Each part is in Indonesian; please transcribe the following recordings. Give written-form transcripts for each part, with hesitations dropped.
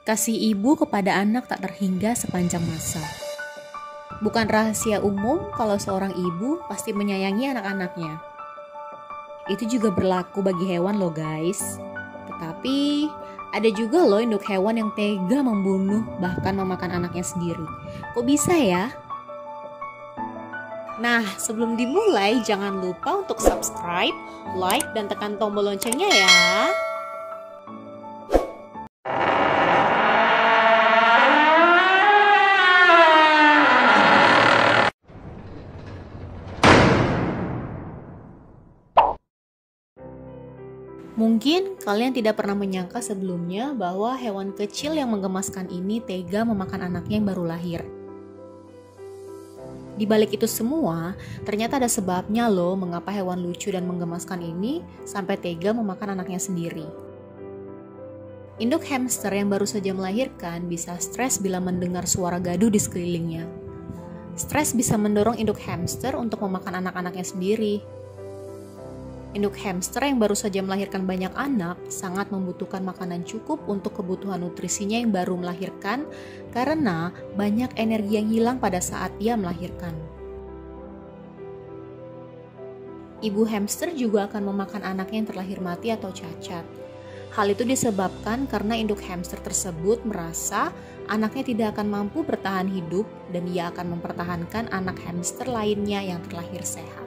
Kasih ibu kepada anak tak terhingga sepanjang masa. Bukan rahasia umum kalau seorang ibu pasti menyayangi anak-anaknya. Itu juga berlaku bagi hewan loh guys. Tetapi ada juga loh induk hewan yang tega membunuh bahkan memakan anaknya sendiri. Kok bisa ya? Nah, sebelum dimulai jangan lupa untuk subscribe, like, dan tekan tombol loncengnya ya. Mungkin kalian tidak pernah menyangka sebelumnya bahwa hewan kecil yang menggemaskan ini tega memakan anaknya yang baru lahir. Di balik itu semua, ternyata ada sebabnya loh mengapa hewan lucu dan menggemaskan ini sampai tega memakan anaknya sendiri. Induk hamster yang baru saja melahirkan bisa stres bila mendengar suara gaduh di sekelilingnya. Stres bisa mendorong induk hamster untuk memakan anak-anaknya sendiri. Induk hamster yang baru saja melahirkan banyak anak sangat membutuhkan makanan cukup untuk kebutuhan nutrisinya yang baru melahirkan karena banyak energi yang hilang pada saat ia melahirkan. Ibu hamster juga akan memakan anaknya yang terlahir mati atau cacat. Hal itu disebabkan karena induk hamster tersebut merasa anaknya tidak akan mampu bertahan hidup dan ia akan mempertahankan anak hamster lainnya yang terlahir sehat.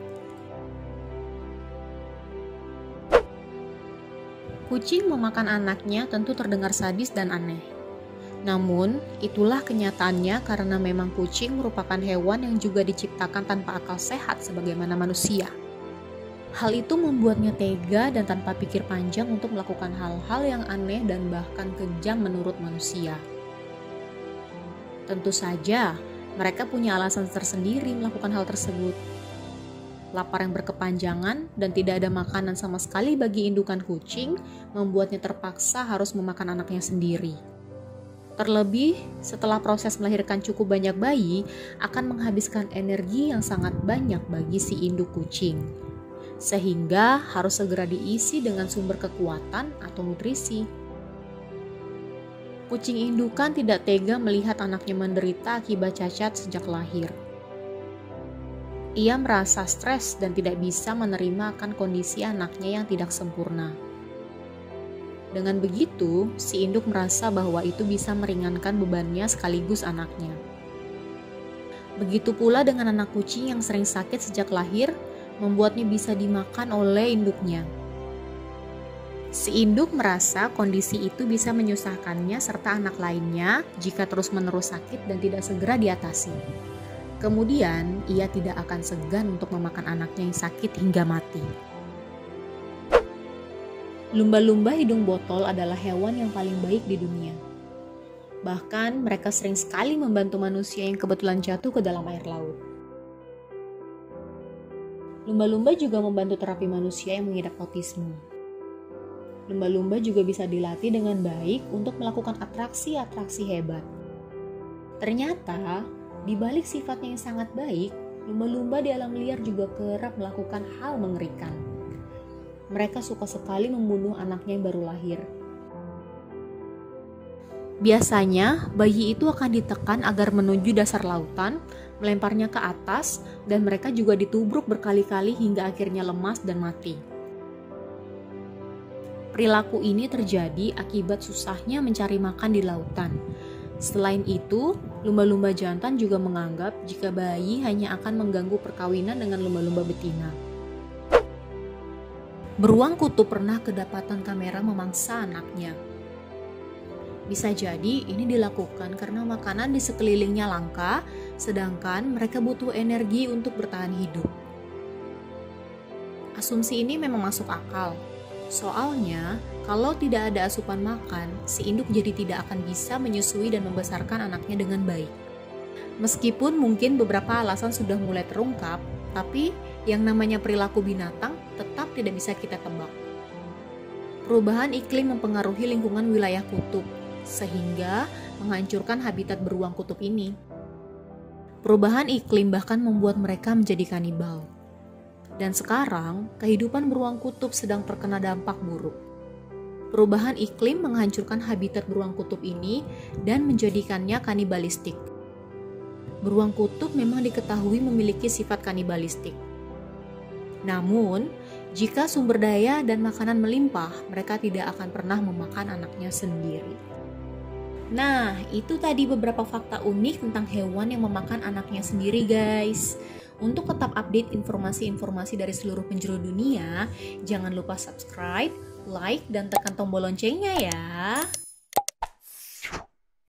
Kucing memakan anaknya tentu terdengar sadis dan aneh. Namun, itulah kenyataannya karena memang kucing merupakan hewan yang juga diciptakan tanpa akal sehat sebagaimana manusia. Hal itu membuatnya tega dan tanpa pikir panjang untuk melakukan hal-hal yang aneh dan bahkan kejam menurut manusia. Tentu saja, mereka punya alasan tersendiri melakukan hal tersebut. Lapar yang berkepanjangan dan tidak ada makanan sama sekali bagi indukan kucing membuatnya terpaksa harus memakan anaknya sendiri. Terlebih, setelah proses melahirkan cukup banyak bayi, akan menghabiskan energi yang sangat banyak bagi si induk kucing. Sehingga harus segera diisi dengan sumber kekuatan atau nutrisi. Kucing indukan tidak tega melihat anaknya menderita akibat cacat sejak lahir. Ia merasa stres dan tidak bisa menerima akan kondisi anaknya yang tidak sempurna. Dengan begitu, si induk merasa bahwa itu bisa meringankan bebannya sekaligus anaknya. Begitu pula dengan anak kucing yang sering sakit sejak lahir, membuatnya bisa dimakan oleh induknya. Si induk merasa kondisi itu bisa menyusahkannya serta anak lainnya jika terus-menerus sakit dan tidak segera diatasi. Kemudian, ia tidak akan segan untuk memakan anaknya yang sakit hingga mati. Lumba-lumba hidung botol adalah hewan yang paling baik di dunia. Bahkan, mereka sering sekali membantu manusia yang kebetulan jatuh ke dalam air laut. Lumba-lumba juga membantu terapi manusia yang mengidap autisme. Lumba-lumba juga bisa dilatih dengan baik untuk melakukan atraksi-atraksi hebat. Ternyata, di balik sifatnya yang sangat baik, lumba-lumba di alam liar juga kerap melakukan hal mengerikan. Mereka suka sekali membunuh anaknya yang baru lahir. Biasanya, bayi itu akan ditekan agar menuju dasar lautan, melemparnya ke atas, dan mereka juga ditubruk berkali-kali hingga akhirnya lemas dan mati. Perilaku ini terjadi akibat susahnya mencari makan di lautan. Selain itu, lumba-lumba jantan juga menganggap jika bayi hanya akan mengganggu perkawinan dengan lumba-lumba betina. Beruang kutub pernah kedapatan kamera memangsa anaknya. Bisa jadi ini dilakukan karena makanan di sekelilingnya langka, sedangkan mereka butuh energi untuk bertahan hidup. Asumsi ini memang masuk akal. Soalnya, kalau tidak ada asupan makan, si induk jadi tidak akan bisa menyusui dan membesarkan anaknya dengan baik. Meskipun mungkin beberapa alasan sudah mulai terungkap, tapi yang namanya perilaku binatang tetap tidak bisa kita tebak. Perubahan iklim mempengaruhi lingkungan wilayah kutub, sehingga menghancurkan habitat beruang kutub ini. Perubahan iklim bahkan membuat mereka menjadi kanibal. Dan sekarang, kehidupan beruang kutub sedang terkena dampak buruk. Perubahan iklim menghancurkan habitat beruang kutub ini dan menjadikannya kanibalistik. Beruang kutub memang diketahui memiliki sifat kanibalistik. Namun, jika sumber daya dan makanan melimpah, mereka tidak akan pernah memakan anaknya sendiri. Nah, itu tadi beberapa fakta unik tentang hewan yang memakan anaknya sendiri, guys. Untuk tetap update informasi-informasi dari seluruh penjuru dunia, jangan lupa subscribe, like, dan tekan tombol loncengnya ya.